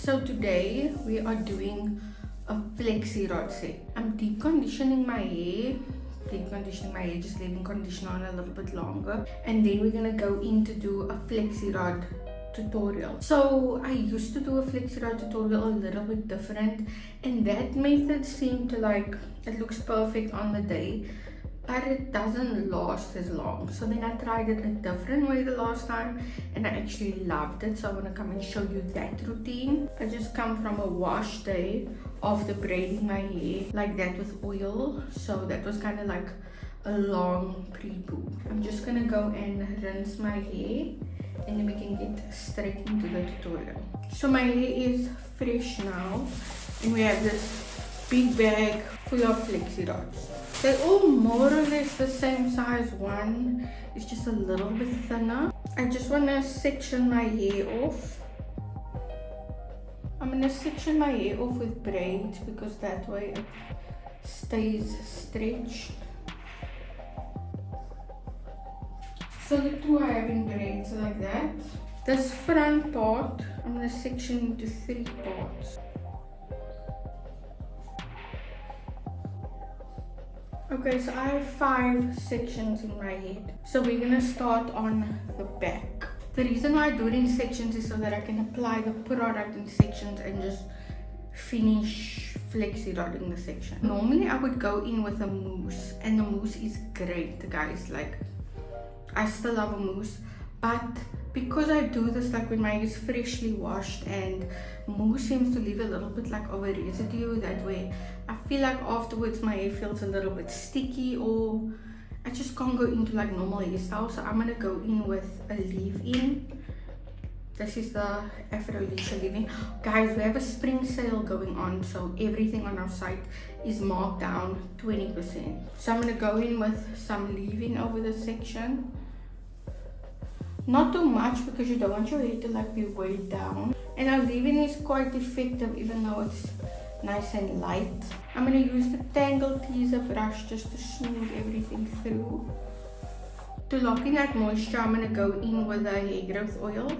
So today we are doing a flexi rod set. I'm deep conditioning my hair, just leaving conditioner on a little bit longer, and then we're gonna go in to do a flexi rod tutorial. So I used to do a flexi rod tutorial a little bit different, and that method seemed to it looks perfect on the day, but it doesn't last as long. So then I tried it a different way the last time and I actually loved it. So I want to come and show you that routine. I just come from a wash day after braiding my hair like that with oil. So that was kind of like a long pre-poo. I'm just gonna go and rinse my hair and then we can get straight into the tutorial. So my hair is fresh now and we have this big bag full of flexi rods. They're all more or less the same size. One is just a little bit thinner. I just want to section my hair off. I'm going to section my hair off with braids because that way it stays stretched. So the two I have in braids like that. This front part, I'm going to section into 3 parts. Okay, so I have 5 sections in my head. So we're gonna start on the back. The reason why I do it in sections is so that I can apply the product in sections and just finish flexi rodding the section. Normally I would go in with a mousse, and the mousse is great, guys. Like, I still love a mousse, but because I do this when my hair is freshly washed, and mousse seems to leave a little bit of a residue, that way I feel like afterwards my hair feels a little bit sticky, or I just can't go into normal hairstyle. So I'm gonna go in with a leave-in. This is the Afro leave-in. Guys, we have a spring sale going on, so everything on our site is marked down 20%. So I'm gonna go in with some leave-in over this section. Not too much because you don't want your hair to be weighed down. And our leave-in is quite effective even though it's nice and light. I'm going to use the Tangle Teaser brush just to smooth everything through. To lock in that moisture, I'm going to go in with the hair growth oil.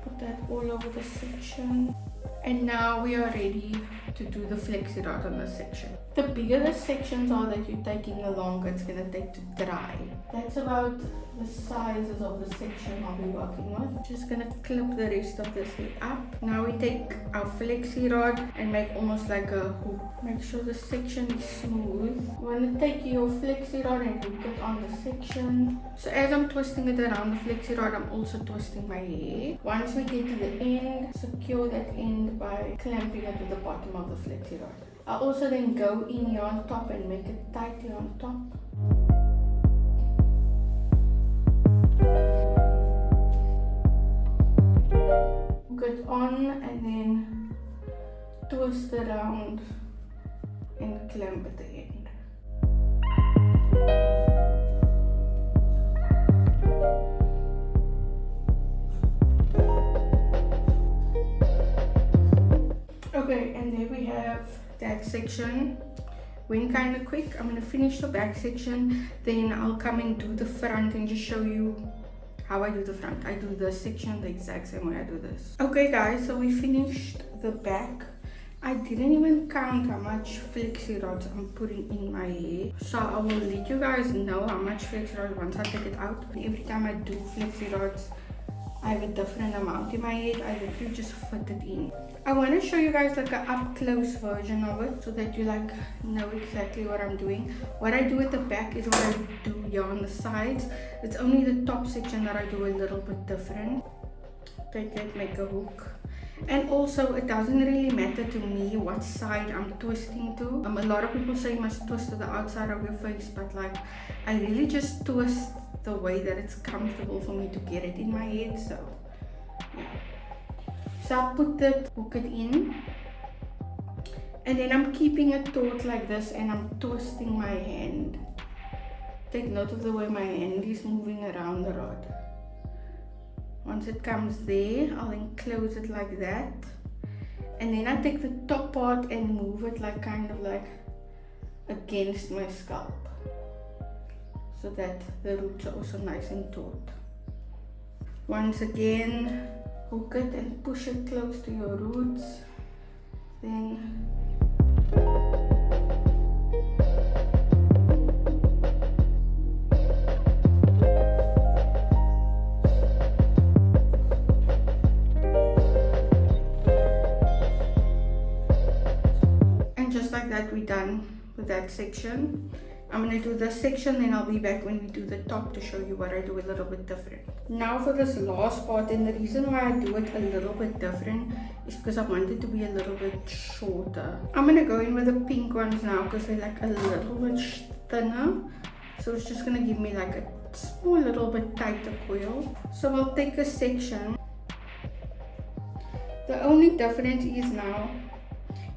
Put that all over the section. And now we are ready to do the flexi rod on this section. The bigger the sections are that you're taking, the longer it's going to take to dry. That's about the sizes of the section I'll be working with. Just going to clip the rest of this hair up. Now we take our flexi rod and make almost like a hook. Make sure the section is smooth. You want to take your flexi rod and hook it on the section. So as I'm twisting it around the flexi rod, I'm also twisting my hair. Once we get to the end, secure that end by clamping it to the bottom of the flexi rod. I'll also then go in here on top and make it tight here on top. Hook it on and then twist around and clamp at the end. Okay, and there we have that section. Went kind of quick. I'm going to finish the back section, then I'll come and do the front and just show you how I do the front. I do this section the exact same way I do this. Okay guys, so we finished the back. I didn't even count how much flexi rods I'm putting in my hair, so I will let you guys know how much flexi rods once I take it out. Every time I do flexi rods, I have a different amount in my head. I literally just fit it in. I want to show you guys an up close version of it so that you know exactly what I'm doing. What I do at the back is what I do here on the sides. It's only the top section that I do a little bit different. Take it, make a hook. And also, it doesn't really matter to me what side I'm twisting to. A lot of people say you must twist to the outside of your face, but I really just twist the way that it's comfortable for me to get it in my head. So yeah, so I'll hook it in, and then I'm keeping it taut like this and I'm twisting my hand. Take note of the way my hand is moving around the rod. Once it comes there, I'll then close it like that, and then I take the top part and move it kind of against my scalp, so that the roots are also nice and taut. Once again, hook it and push it close to your roots. Then just like that, we're done with that section. I'm going to do this section, then I'll be back when we do the top to show you what I do a little bit different. Now for this last part, and the reason why I do it a little bit different is because I want it to be a little bit shorter. I'm going to go in with the pink ones now because they're like a little bit thinner. So it's just going to give me like a small little bit tighter coil. So I'll take a section. The only difference is now,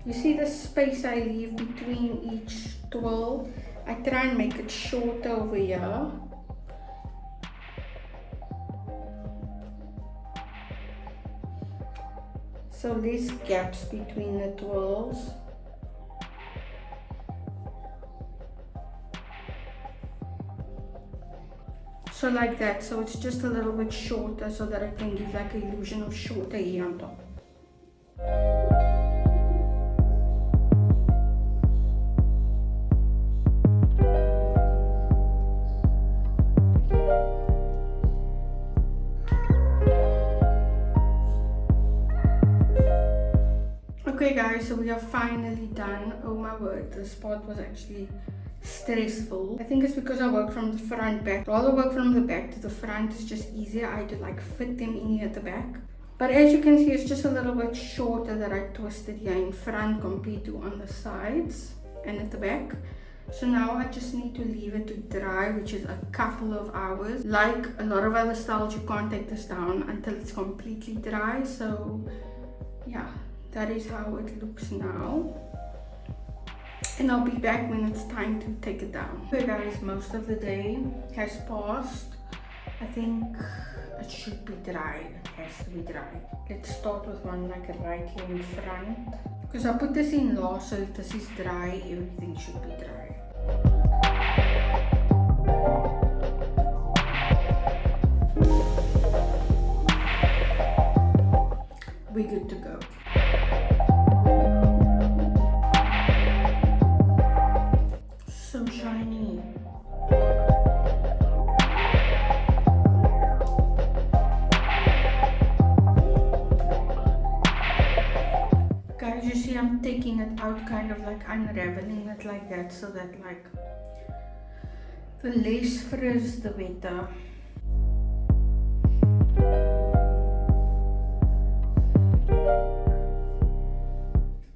you see the space I leave between each twirl? I try and make it shorter over here. So less gaps between the twirls. So like that, so it's just a little bit shorter so that I can give like an illusion of shorter hair on top. Okay guys, so we are finally done. Oh my word, this part was actually stressful. I think it's because I work from the front back. Rather work from the back to the front is just easier. I had to like fit them in here at the back. But as you can see, it's just a little bit shorter that I twisted here in front compared to on the sides and at the back. So now I just need to leave it to dry, which is a couple of hours. Like a lot of other styles, you can't take this down until it's completely dry. So yeah, that is how it looks now. And I'll be back when it's time to take it down. Okay guys, most of the day has passed. I think it should be dry. It has to be dry. Let's start with one like right here in front. Because I put this in last, so if this is dry, everything should be dry. We're good to go. So shiny. Guys, you see I'm taking it out, kind of like unraveling it like that, so that like the less frizz the better.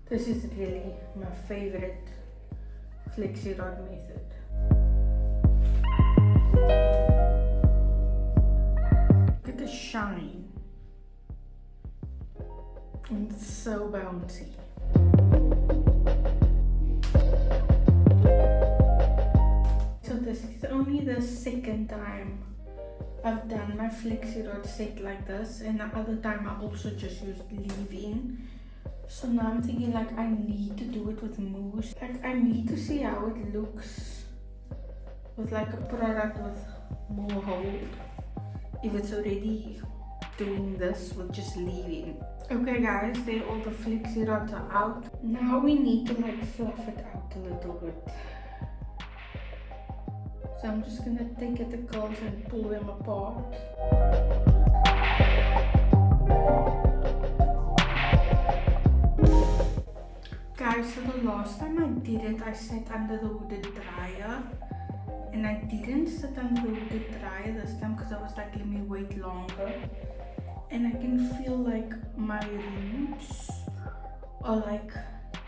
This is really my favorite Flexi rod method. Look at the shine. And it's so bouncy. So this is only the second time I've done my Flexi rod set like this, and the other time I also just used leave-in. So now I'm thinking like I need to do it with mousse. Like I need to see how it looks with like a product with more hold. If it's already doing this with just leave-in. Okay guys, there all the Flexi rods are out. Now we need to like fluff it out a little bit. So I'm just gonna take at the curls and pull them apart. Guys, so the last time I did it, I sat under the hooded dryer. And I didn't sit under the hooded dryer this time because I was like, let me wait longer. And I can feel like my roots are like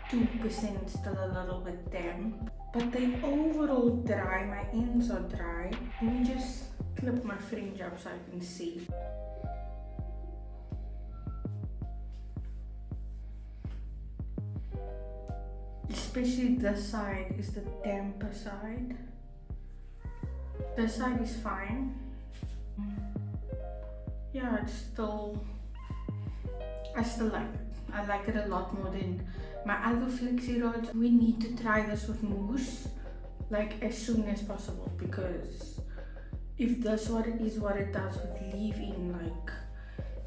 2% still a little bit damp. But they overall dry, my ends are dry. Let me just clip my fringe up so I can see. Especially this side is the damper side. This side is fine. Yeah, it's still, I still like it. I like it a lot more than my other Flexi rods. We need to try this with mousse like as soon as possible, because if this what it does with leave-in, like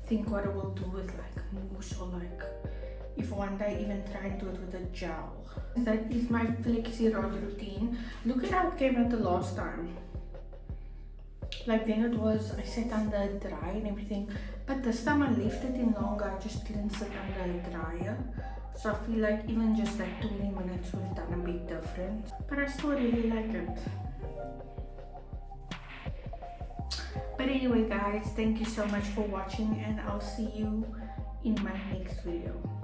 think what I will do with like mousse, or like if one day even try and do it with a gel. That is my Flexi rod routine. Look at how it came out the last time. Like then it was, I sat under dry and everything, but this time I left it in longer. I just didn't sit under a dryer, so I feel like even just like 20 minutes would have done a big difference, but I still really like it. But anyway guys, thank you so much for watching, and I'll see you in my next video.